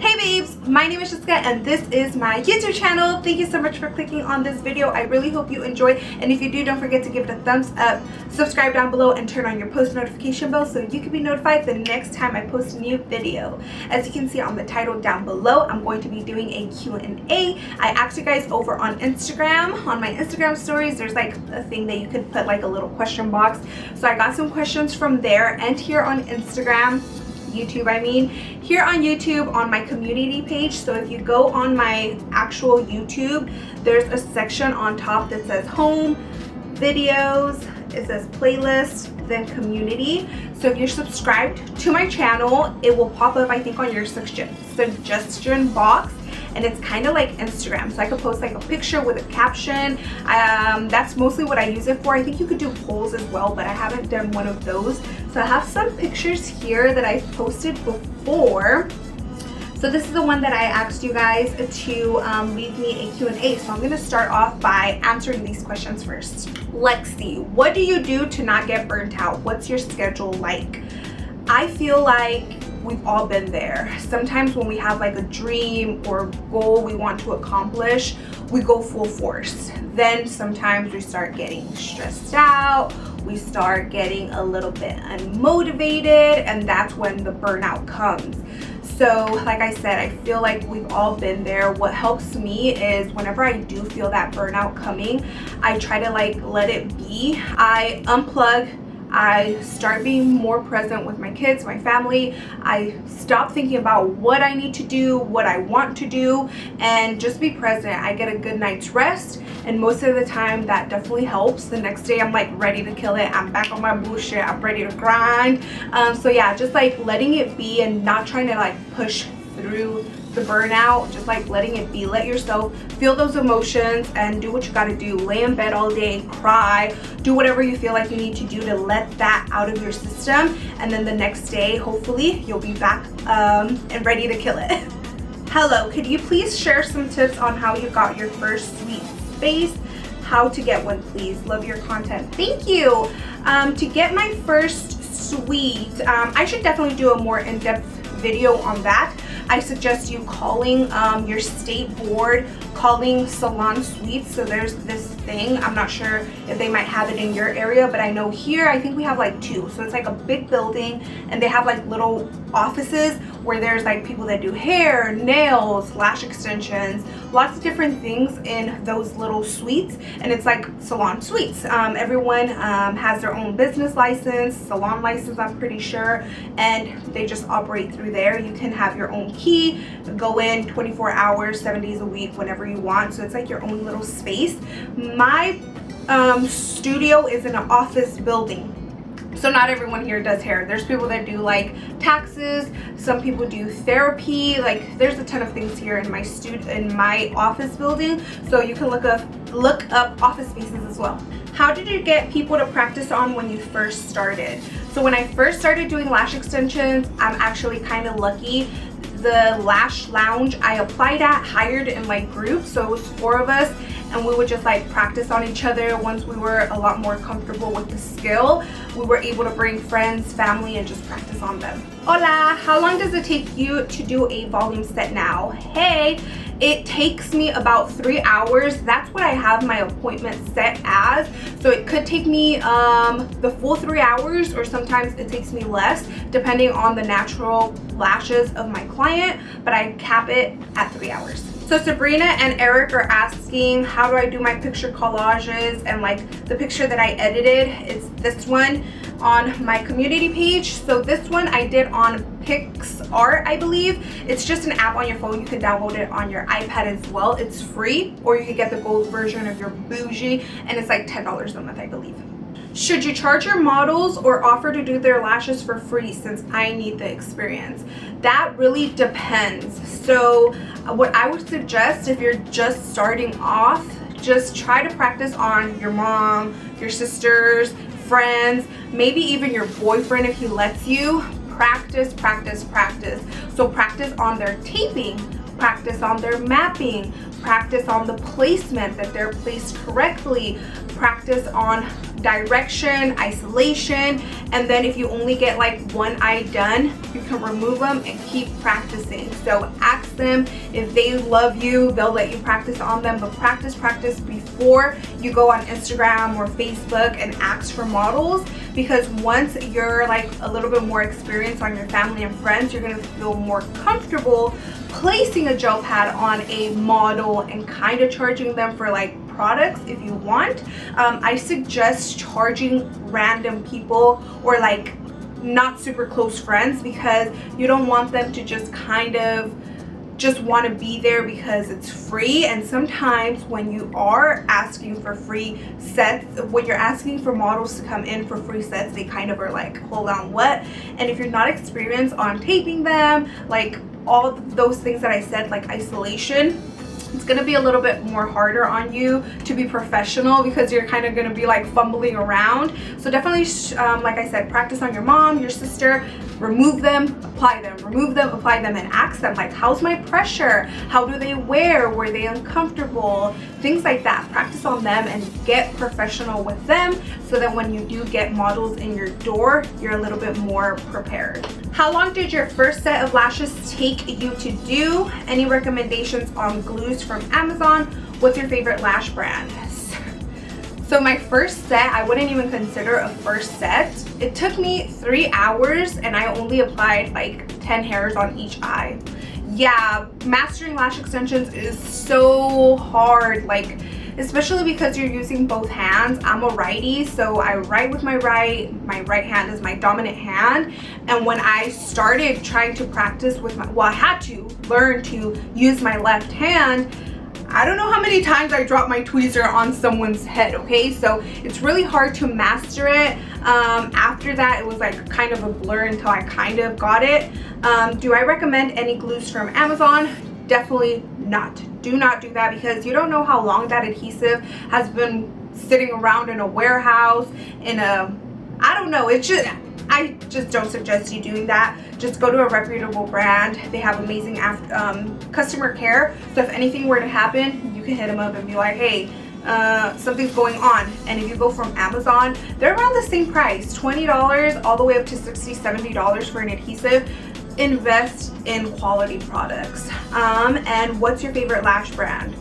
Hey babes, my name is Jessica and this is my YouTube channel. Thank you so much for clicking on this video. I really hope you enjoy, and if you do, don't forget to give it a thumbs up, subscribe down below, and turn on your post notification bell so you can be notified the next time I post a new video. As you can see on the title down below, I'm going to be doing a Q&A. I asked you guys over on Instagram, on my Instagram stories, there's like a thing that you could put like a little question box. So I got some questions from there and here on Instagram, YouTube I mean, here on YouTube on my community page. So if you go on my actual YouTube, there's a section on top that says home, videos, it says playlist, then community. So if you're subscribed to my channel, it will pop up I think on your suggestion box, and it's kind of like Instagram, so I could post like a picture with a caption. That's mostly what I use it for. I think you could do polls as well, but I haven't done one of those. So I have some pictures here that I've posted before. So this is the one that I asked you guys to leave me a Q&A. So I'm going to start off by answering these questions first. Lexi, what do you do to not get burnt out? What's your schedule like? I feel like we've all been there. Sometimes when we have like a dream or goal we want to accomplish, we go full force. Then sometimes we start getting stressed out, we start getting a little bit unmotivated, and that's when the burnout comes. So like I said, I feel like we've all been there. What helps me is whenever I do feel that burnout coming, I try to like let it be. I unplug, I start being more present with my kids, my family. I stop thinking about what I need to do, what I want to do, and just be present. I get a good night's rest, and most of the time that definitely helps. The next day I'm like ready to kill it. I'm back on my bullshit. I'm ready to grind. So yeah, just like letting it be and not trying to like push through the burnout, just like letting it be. Let yourself feel those emotions and do what you got to do. Lay in bed all day, cry, do whatever you feel like you need to do to let that out of your system, and then the next day hopefully you'll be back and ready to kill it. Hello, could you please share some tips on how you got your first suite space? How to get one, please. Love your content. Thank you. To get my first suite, I should definitely do a more in-depth video on that. I suggest you calling your state board, calling salon suites. So there's this thing, I'm not sure if they might have it in your area, but I know here I think we have like two. So it's like a big building and they have like little offices where there's like people that do hair, nails, lash extensions, lots of different things in those little suites, and it's like salon suites. Everyone has their own business license, salon license I'm pretty sure, and they just operate through there. You can have your own key, go in 24 hours 7 days a week whenever you want, so it's like your own little space. My studio is in an office building, so not everyone here does hair. There's people that do like taxes, some people do therapy, like there's a ton of things here in my office building, so you can look up office spaces as well. How did you get people to practice on when you first started? So when I first started doing lash extensions, I'm actually kind of lucky. The lash lounge I applied at hired in like groups, so it was 4 of us, and we would just like practice on each other. Once we were a lot more comfortable with the skill, we were able to bring friends, family, and just practice on them. Hola, how long does it take you to do a volume set now? Hey, it takes me about 3 hours. That's what I have my appointment set as. So it could take me the full 3 hours, or sometimes it takes me less depending on the natural lashes of my client, but I cap it at 3 hours. So Sabrina and Eric are asking, how do I do my picture collages? And like the picture that I edited, it's this one on my community page. So this one I did on PixArt, I believe. It's just an app on your phone. You can download it on your iPad as well. It's free, or you can get the gold version if you're bougie, and it's like $10 a month, I believe. Should you charge your models or offer to do their lashes for free since I need the experience? That really depends. So what I would suggest, if you're just starting off, just try to practice on your mom, your sisters, friends, maybe even your boyfriend if he lets you. Practice, practice, practice. So practice on their taping, practice on their mapping, practice on the placement, that they're placed correctly, practice on direction, isolation, and then if you only get like one eye done, you can remove them and keep practicing. So ask them if they love you, they'll let you practice on them, but practice before you go on Instagram or Facebook and ask for models, because once you're like a little bit more experienced on your family and friends, you're gonna feel more comfortable placing a gel pad on a model and kind of charging them for like products if you want. I suggest charging random people or like not super close friends, because you don't want them to just kind of just want to be there because it's free. And sometimes when you are asking for free sets, when you're asking for models to come in for free sets, they kind of are like, hold on, what? And if you're not experienced on taping them, like all those things that I said, like isolation, it's gonna be a little bit more harder on you to be professional, because you're kind of gonna be like fumbling around. So definitely, like I said, practice on your mom, your sister. Remove them, apply them, remove them, apply them, and ask them like, how's my pressure? How do they wear? Were they uncomfortable? Things like that. Practice on them and get professional with them, so that when you do get models in your door, you're a little bit more prepared. How long did your first set of lashes take you to do? Any recommendations on glues from Amazon? What's your favorite lash brand? So my first set, I wouldn't even consider a first set. It took me 3 hours and I only applied like 10 hairs on each eye. Yeah, mastering lash extensions is so hard, like especially because you're using both hands. I'm a righty, so I write with my right hand is my dominant hand. And when I started trying to practice with I had to learn to use my left hand, I don't know how many times I dropped my tweezer on someone's head, okay? So it's really hard to master it. After that, it was like kind of a blur until I kind of got it. Do I recommend any glues from Amazon? Definitely not. Do not do that, because you don't know how long that adhesive has been sitting around in a warehouse, I don't know, I just don't suggest you doing that. Just go to a reputable brand. They have amazing customer care. So if anything were to happen, you can hit them up and be like, hey, something's going on. And if you go from Amazon, they're around the same price, $20 all the way up to $60, $70 for an adhesive. Invest in quality products. And what's your favorite lash brand?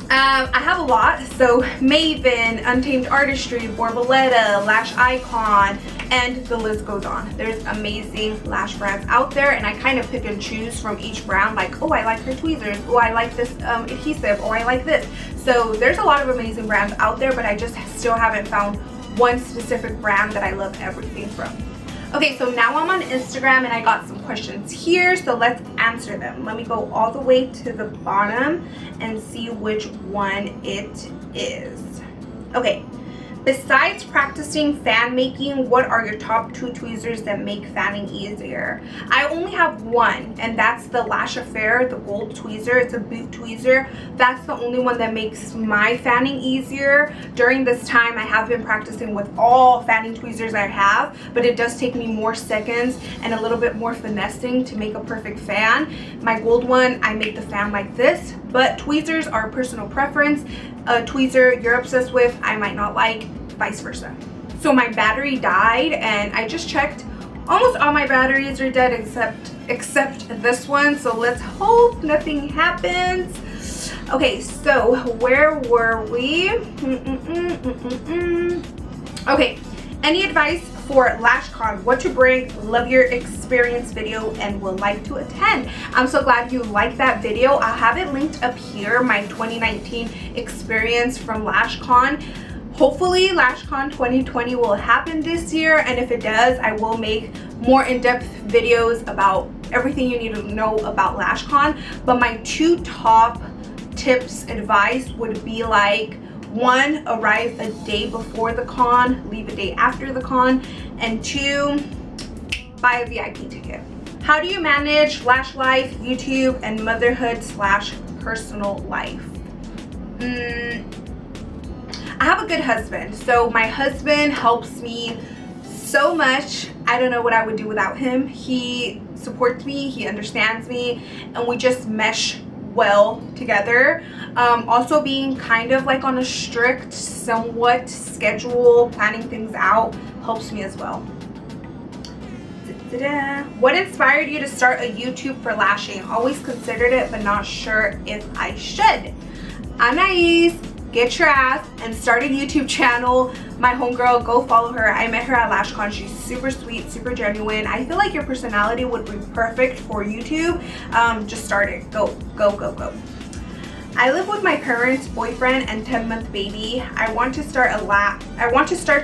I have a lot. So Maven, Untamed Artistry, 𝑽𝑰𝑫𝑬𝑶𝑺, Lash Icon, and the list goes on. There's amazing lash brands out there, and I kind of pick and choose from each brand, like, oh, I like her tweezers, oh, I like this adhesive, oh, I like this. So there's a lot of amazing brands out there, but I just still haven't found one specific brand that I love everything from. Okay, so now I'm on Instagram and I got some questions here, so let's answer them. Let me go all the way to the bottom and see which one it is. Okay, besides practicing fan making, what are your top 2 tweezers that make fanning easier? I only have one, and that's the Lash Affair, the gold tweezer. It's a boot tweezer. That's the only one that makes my fanning easier. During this time, I have been practicing with all fanning tweezers I have, but it does take me more seconds and a little bit more finessing to make a perfect fan. My gold one, I make the fan like this, but tweezers are personal preference. A tweezer you're obsessed with, I might not like, vice versa. So my battery died, and I just checked. Almost all my batteries are dead except this one, so let's hope nothing happens. Okay, so where were we? Okay, any advice for Lash Con? What to bring? Love your experience video and would like to attend. I'm so glad you liked that video. I'll have it linked up here, my 2019 experience from Lash Con. Hopefully Lash Con 2020 will happen this year, and if it does, I will make more in-depth videos about everything you need to know about Lash Con. But my 2 top tips, advice would be like, 1, arrive a day before the con, leave a day after the con, and 2, buy a VIP ticket. How do you manage lash life, YouTube, and motherhood/personal life? I have a good husband. So my husband helps me so much. I don't know what I would do without him. He supports me, he understands me, and we just mesh well together. Also being kind of like on a strict, somewhat schedule, planning things out helps me as well. What inspired you to start a YouTube for lashing? Always considered it, but not sure if I should. Anais, get your ass and start a YouTube channel. My homegirl, go follow her. I met her at Lash Con. She's super sweet, super genuine. I feel like your personality would be perfect for YouTube. Just start it. Go, go, go, go. I live with my parents, boyfriend, and 10-month baby. I want to start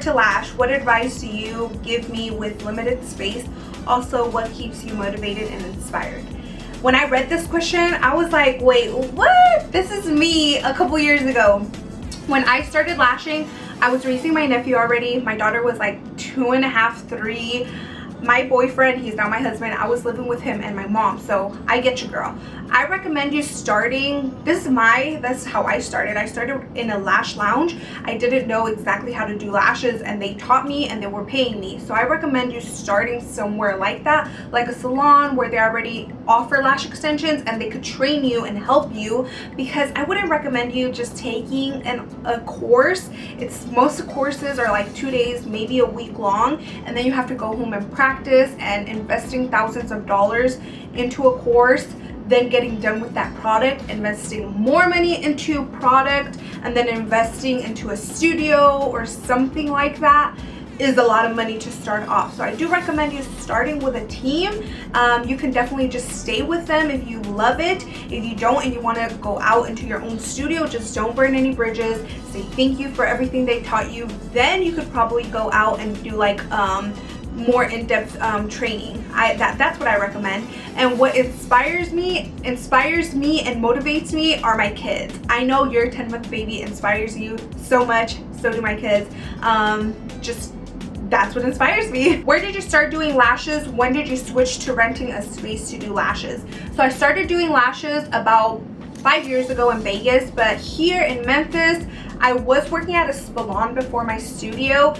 to lash. What advice do you give me with limited space? Also, what keeps you motivated and inspired? When I read this question, I was like, wait, what? This is me a couple years ago. When I started lashing, I was raising my nephew already. My daughter was like 2.5, 3. My boyfriend, he's now my husband, I was living with him and my mom, so I get you, girl. I recommend you starting, that's how I started. I started in a lash lounge. I didn't know exactly how to do lashes, and they taught me and they were paying me. So I recommend you starting somewhere like that, like a salon where they already offer lash extensions and they could train you and help you, because I wouldn't recommend you just taking a course. Most courses are like 2 days, maybe a week long, and then you have to go home and practice, and investing thousands of dollars into a course, then getting done with that product, investing more money into product, and then investing into a studio or something like that is a lot of money to start off. So I do recommend you starting with a team. You can definitely just stay with them if you love it. If you don't and you want to go out into your own studio, just don't burn any bridges. Say thank you for everything they taught you. Then you could probably go out and do like more in-depth training. That's what I recommend. And what inspires me and motivates me are my kids. I know your 10-month baby inspires you so much, so do my kids. That's what inspires me. Where did you start doing lashes? When did you switch to renting a space to do lashes? So I started doing lashes about 5 years ago in Vegas, but here in Memphis, I was working at a salon before my studio.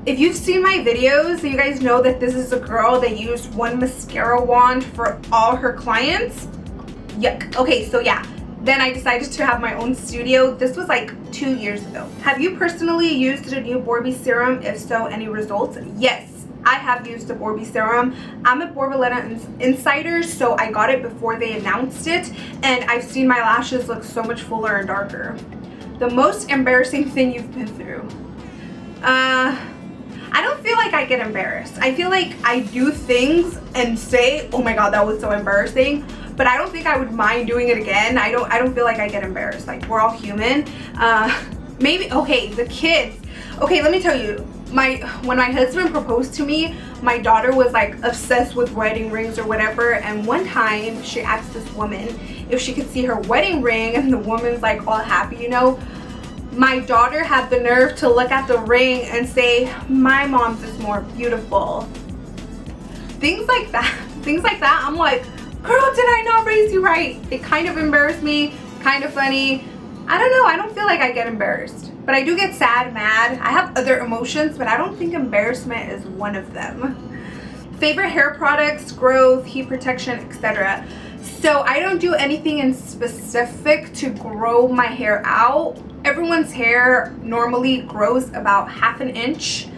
If you've seen my videos, you guys know that this is a girl that used one mascara wand for all her clients. Yuck. Okay, so yeah, then I decided to have my own studio. This was like 2 years ago. Have you personally used the new 𝑽𝑰∞ serum? If so, any results? Yes, I have used the 𝑽𝑰∞ serum. I'm a 𝑽𝑰∞ insider, so I got it before they announced it, and I've seen my lashes look so much fuller and darker. The most embarrassing thing you've been through? I don't feel like I get embarrassed. I feel like I do things and say, oh my god, that was so embarrassing, but I don't think I would mind doing it again. I don't feel like I get embarrassed. Like, we're all human. Maybe, okay, the kids. Okay, let me tell you, when my husband proposed to me, my daughter was like obsessed with wedding rings or whatever, and one time she asked this woman if she could see her wedding ring, and the woman's like all happy, you know. My daughter had the nerve to look at the ring and say, my mom's is more beautiful. Things like that, I'm like, girl, did I not raise you right? It kind of embarrassed me, kind of funny. I don't know, I don't feel like I get embarrassed, but I do get sad, mad. I have other emotions, but I don't think embarrassment is one of them. Favorite hair products, growth, heat protection, etc. So I don't do anything in specific to grow my hair out. Everyone's hair normally grows about ½ an inch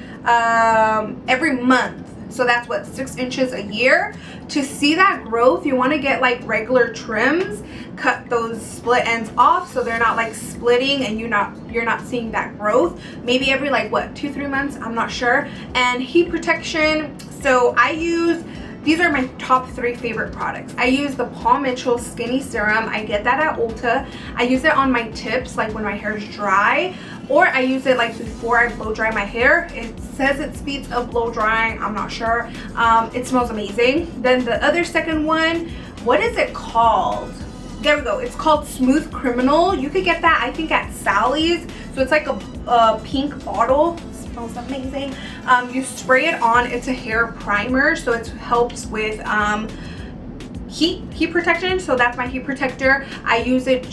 every month. So that's what, 6 inches a year. To see that growth, you want to get like regular trims, cut those split ends off so they're not like splitting and you're not seeing that growth. Maybe every like what, 2-3 months, I'm not sure. And heat protection, so these are my top 3 favorite products. I use the Paul Mitchell Skinny Serum. I get that at Ulta. I use it on my tips, like when my hair is dry, or I use it like before I blow dry my hair. It says it speeds up blow drying. I'm not sure. It smells amazing. Then the other second one, what is it called? There we go. It's called Smooth Criminal. You could get that, I think, at Sally's. So it's like a pink bottle. Smells amazing. You spray it on. It's a hair primer, so it helps with heat protection. So that's my heat protector. I use it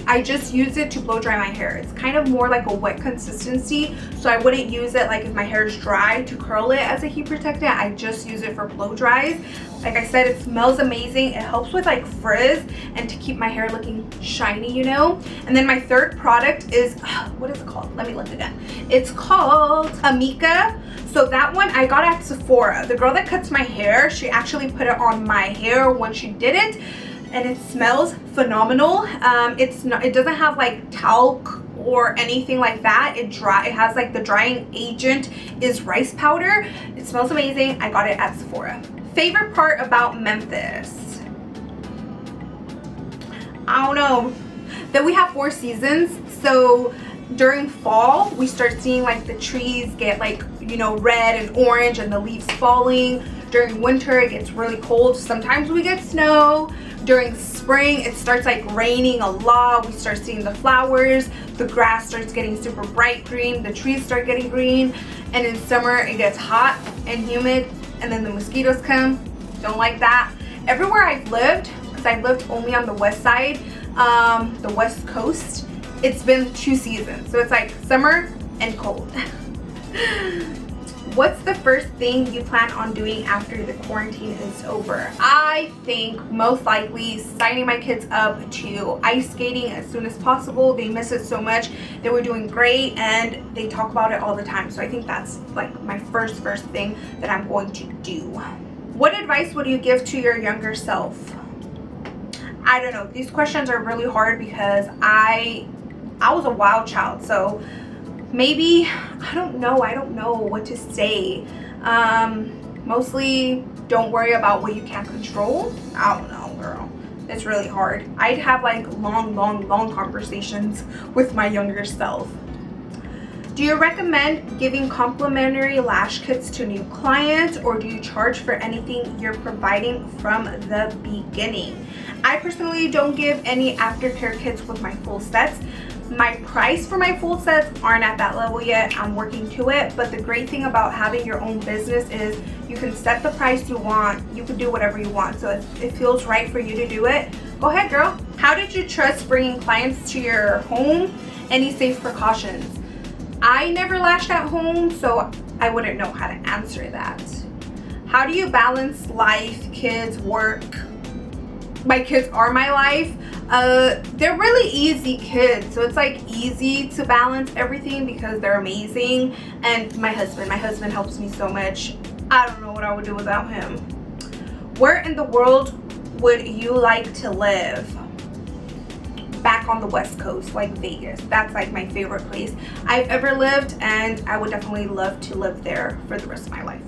I just use it to blow dry my hair. It's kind of more like a wet consistency, so I wouldn't use it like if my hair is dry to curl it as a heat protectant. I just use it for blow dries. Like I said, it smells amazing. It helps with like frizz and to keep my hair looking shiny, you know. And then my third product is, what is it called? Let me look again. It's called 𝒀𝑗. So that one I got at Sephora. The girl that cuts my hair, she actually put it on my hair when she did it, and it smells phenomenal. It doesn't have like talc or anything like that. It has like the drying agent is rice powder. It smells amazing. I got it at Sephora. Favorite part about Memphis? I don't know. That we have 4 seasons. So during fall, we start seeing like the trees get like, you know, red and orange and the leaves falling. During winter, it gets really cold. Sometimes we get snow. During spring, it starts like raining a lot. We start seeing the flowers. The grass starts getting super bright green. The trees start getting green. And in summer, it gets hot and humid. And then the mosquitoes come. Don't like that. Everywhere I've lived, because I've lived only on the west side, the west coast, it's been 2 seasons. So it's like summer and cold. What's the first thing you plan on doing after the quarantine is over? I think most likely signing my kids up to ice skating as soon as possible. They miss it so much. They were doing great and they talk about it all the time. So I think that's like my first thing that I'm going to do. What advice would you give to your younger self? I don't know. These questions are really hard because I was a wild child. So maybe, I don't know what to say. Mostly don't worry about what you can't control. I don't know, girl. It's really hard. I'd have like long conversations with my younger self. Do you recommend giving complimentary lash kits to new clients, or do you charge for anything you're providing from the beginning? I personally don't give any aftercare kits with my full sets. My price for my full sets aren't at that level yet. I'm working to it. But the great thing about having your own business is you can set the price you want. You can do whatever you want. So if it feels right for you to do it, go ahead, girl. How did you trust bringing clients to your home? Any safe precautions? I never lashed at home, so I wouldn't know how to answer that. How do you balance life, kids, work? My kids are my life. They're really easy kids, so it's like easy to balance everything because they're amazing. And my husband helps me so much. I don't know what I would do without him. Where in the world would you like to live? Back on the west coast, like Vegas. That's like my favorite place I've ever lived, and I would definitely love to live there for the rest of my life.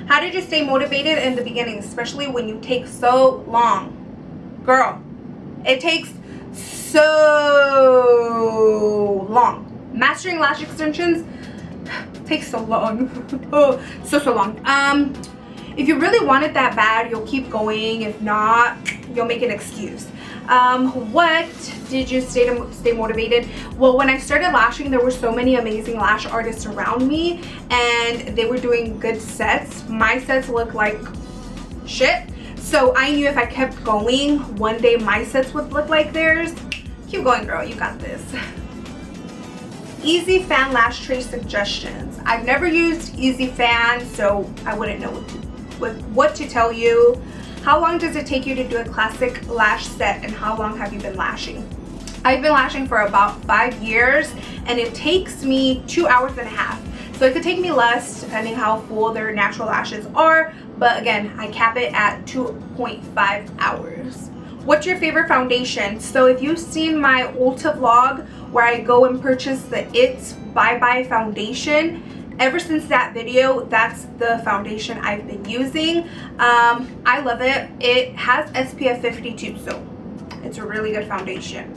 How did you stay motivated in the beginning, especially when you take so long? Girl, it takes so long. Mastering lash extensions takes so long. Oh, so long. If you really want it that bad, you'll keep going. If not, you'll make an excuse. What did you stay motivated? Well, when I started lashing, there were so many amazing lash artists around me, and they were doing good sets. My sets looked like shit. So I knew if I kept going, one day my sets would look like theirs. Keep going, girl. You got this. Easy Fan lash tray suggestions. I've never used Easy Fan, so I wouldn't know what to tell you. How long does it take you to do a classic lash set, and how long have you been lashing? I've been lashing for about 5 years, and it takes me 2.5 hours. So it could take me less depending how full their natural lashes are, but again, I cap it at 2.5 hours. What's your favorite foundation? So if you've seen my Ulta vlog where I go and purchase the 𝒀𝑰 foundation, ever since that video, that's the foundation I've been using. I love it. It has SPF 52, so it's a really good foundation.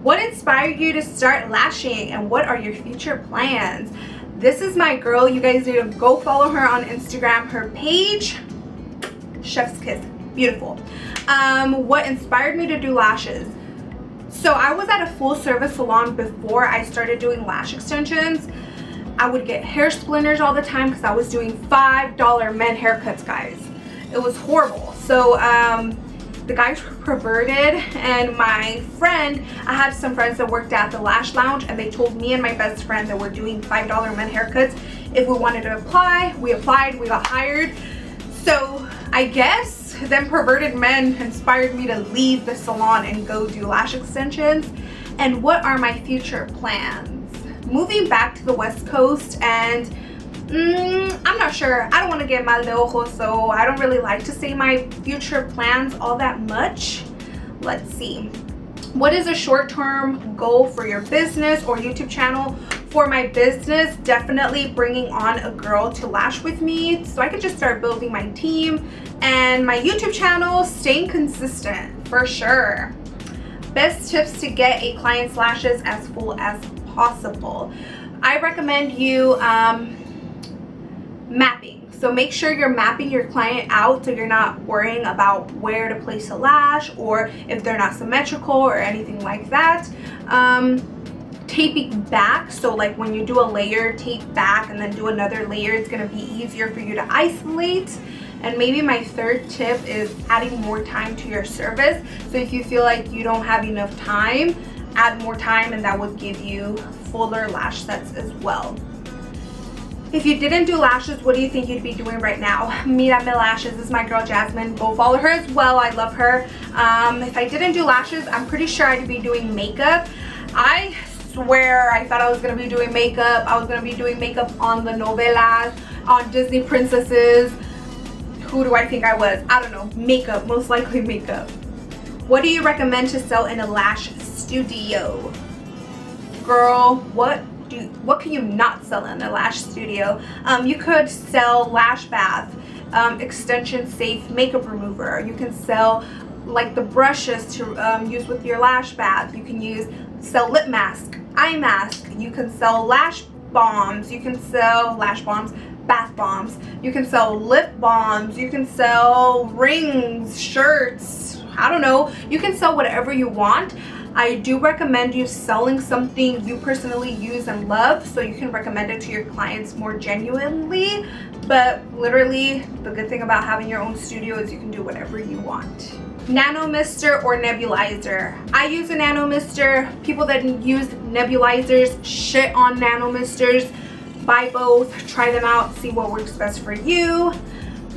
What inspired you to start lashing, and what are your future plans? This is my girl. You guys need to go follow her on Instagram. Her page, Chef's Kiss, beautiful. What inspired me to do lashes? So I was at a full service salon before I started doing lash extensions. I would get hair splinters all the time because I was doing $5 men haircuts, guys. It was horrible. So the guys were perverted, and my friend, I had some friends that worked at the Lash Lounge, and they told me and my best friend that we're doing $5 men haircuts. If we wanted to apply, we applied, we got hired. So I guess them perverted men inspired me to leave the salon and go do lash extensions. And what are my future plans? Moving back to the West Coast, and I'm not sure. I don't want to get mal de ojo, so I don't really like to say my future plans all that much. Let's see. What is a short-term goal for your business or YouTube channel? For my business, definitely bringing on a girl to lash with me so I could just start building my team. And my YouTube channel, staying consistent for sure. Best tips to get a client's lashes as full as possible. I recommend you mapping. So make sure you're mapping your client out so you're not worrying about where to place a lash or if they're not symmetrical or anything like that. Taping back, so like when you do a layer, tape back and then do another layer, it's going to be easier for you to isolate. And maybe my third tip is adding more time to your service. So if you feel like you don't have enough time, add more time, and that would give you fuller lash sets as well. If you didn't do lashes, what do you think you'd be doing right now? 𝒦𝗓𝗡𝗓 Lashes is my girl Jasmine. Go follow her as well. I love her. If I didn't do lashes, I'm pretty sure I'd be doing makeup. I swear I thought I was going to be doing makeup. I was going to be doing makeup on the novelas, on Disney princesses. Who do I think I was? I don't know. Makeup. Most likely makeup. What do you recommend to sell in a lash studio? Girl, what can you not sell in a lash studio? You could sell lash bath, extension safe makeup remover. You can sell like the brushes to use with your lash bath. You can sell lip mask, eye mask. You can sell lash bombs. You can sell lash bombs, bath bombs. You can sell lip balms. You can sell rings, shirts. I don't know. You can sell whatever you want. I do recommend you selling something you personally use and love so you can recommend it to your clients more genuinely. But literally, the good thing about having your own studio is you can do whatever you want. Nano mister or nebulizer? I use a nano mister. People that use nebulizers shit on nano misters. Buy both, try them out, see what works best for you.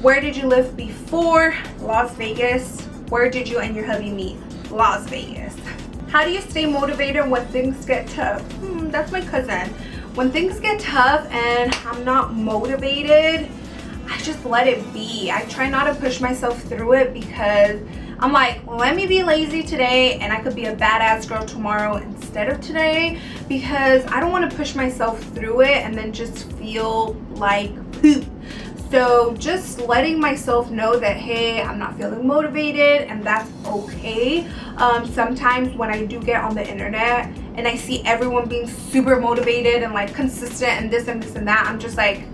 Where did you live before? Las Vegas. Where did you and your hubby meet? Las Vegas. How do you stay motivated when things get tough? That's my cousin. When things get tough and I'm not motivated, I just let it be. I try not to push myself through it because I'm like, let me be lazy today and I could be a badass girl tomorrow instead of today, because I don't want to push myself through it and then just feel like poop. So just letting myself know that, hey, I'm not feeling motivated, and that's okay. Sometimes when I do get on the internet and I see everyone being super motivated and like consistent and this and this and that, I'm just like,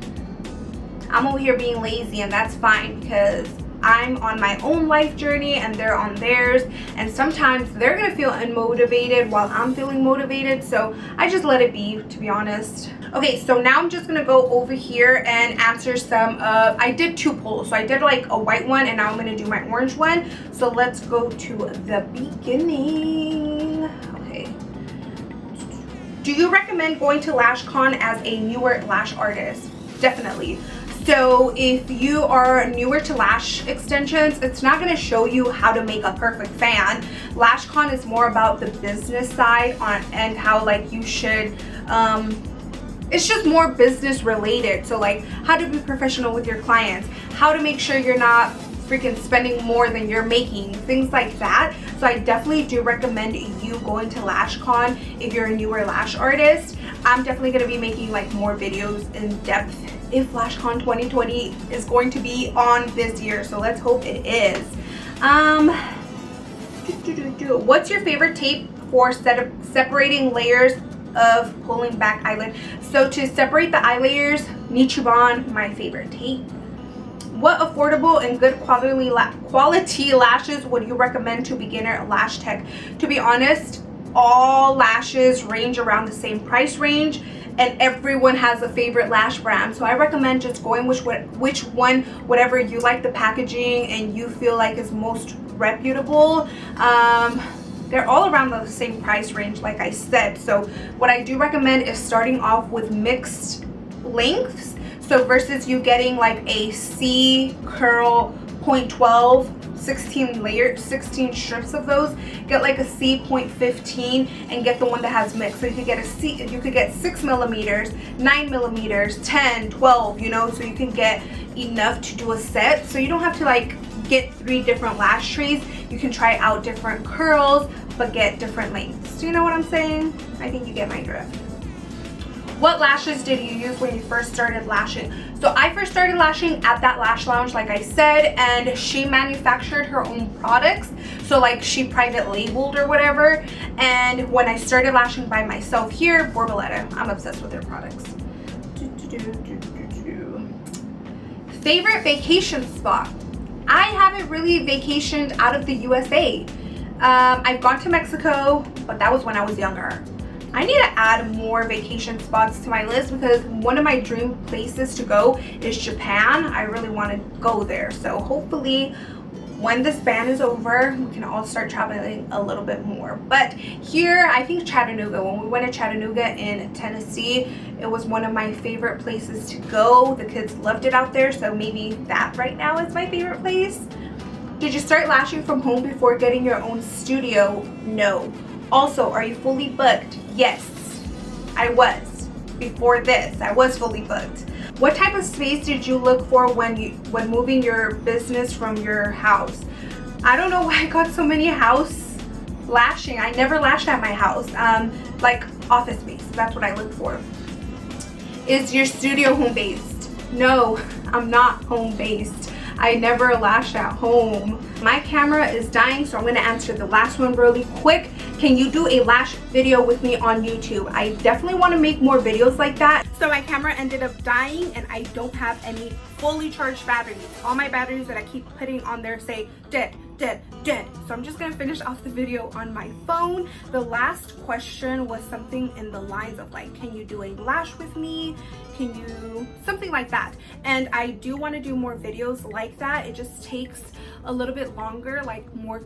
I'm over here being lazy, and that's fine because I'm on my own life journey and they're on theirs, and sometimes they're gonna feel unmotivated while I'm feeling motivated, so I just let it be, to be honest. Okay, so now I'm just gonna go over here and answer some of, I did two polls. So I did like a white one and now I'm gonna do my orange one. So let's go to the beginning. Okay. Do you recommend going to Lash Con as a newer lash artist? Definitely. So if you are newer to lash extensions, it's not going to show you how to make a perfect fan. Lash Con is more about the business side and how like you should, it's just more business related. So like how to be professional with your clients, how to make sure you're not freaking spending more than you're making, things like that. So I definitely do recommend you going to Lash Con if you're a newer lash artist. I'm definitely going to be making like more videos in depth if Lash Con 2020 is going to be on this year, so let's hope it is. What's your favorite tape for separating layers of pulling back eyelid? So to separate the eye layers, 𝒦𝗫𝒡, my favorite tape. What affordable and good quality lashes would you recommend to beginner lash tech? To be honest, all lashes range around the same price range, and everyone has a favorite lash brand. So I recommend just going which one, whatever you like the packaging and you feel like is most reputable. They're all around the same price range, like I said. So what I do recommend is starting off with mixed lengths. So versus you getting like a C curl 0.12 16 strips of those. Get like a C.15 and get the one that has mix. So you could get you could get 6 millimeters, 9 millimeters, 10, 12, you know, so you can get enough to do a set. So you don't have to like get 3 different lash trees. You can try out different curls, but get different lengths. Do you know what I'm saying? I think you get my drift. What lashes did you use when you first started lashing? So I first started lashing at that lash lounge, like I said, and she manufactured her own products. So like she private labeled or whatever. And when I started lashing by myself here, 𝑽𝑰𝑫𝑬𝑒𝑒𝑒. I'm obsessed with their products. Favorite vacation spot? I haven't really vacationed out of the USA. I've gone to Mexico, but that was when I was younger. I need to add more vacation spots to my list because one of my dream places to go is Japan. I really want to go there. So hopefully when this ban is over, we can all start traveling a little bit more. But here, I think Chattanooga, when we went to Chattanooga in Tennessee, it was one of my favorite places to go. The kids loved it out there, so maybe that right now is my favorite place. Did you start lashing from home before getting your own studio? No. Also, are you fully booked? Yes, I was. Before this, I was fully booked. What type of space did you look for when moving your business from your house? I don't know why I got so many house lashing. I never lashed at my house. Like office space, that's what I looked for. Is your studio home-based? No, I'm not home-based. I never lash at home. My camera is dying, so I'm gonna answer the last one really quick. Can you do a lash video with me on YouTube? I definitely want to make more videos like that. So my camera ended up dying and I don't have any fully charged batteries. All my batteries that I keep putting on there say dead, dead, dead. So I'm just gonna finish off the video on my phone. The last question was something in the lines of like, can you do a lash with me? Can you, something like that. And I do want to do more videos like that. It just takes a little bit longer, like more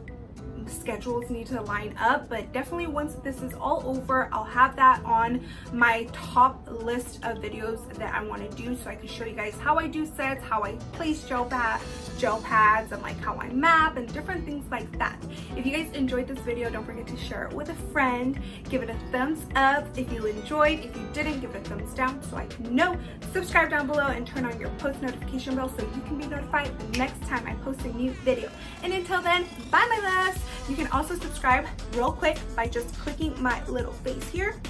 schedules need to line up, but definitely once this is all over, I'll have that on my top list of videos that I want to do, so I can show you guys how I do sets, how I place gel pads, and like how I map and different things like that. If you guys enjoyed this video, don't forget to share it with a friend. Give it a thumbs up if you enjoyed. If you didn't, give it a thumbs down so I can know. Subscribe down below and turn on your post notification bell so you can be notified the next time I post a new video. And until then, bye my loves. You can also subscribe real quick by just clicking my little face here.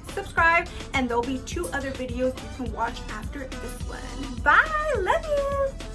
Subscribe, and there'll be 2 other videos you can watch after this one. Bye, love you.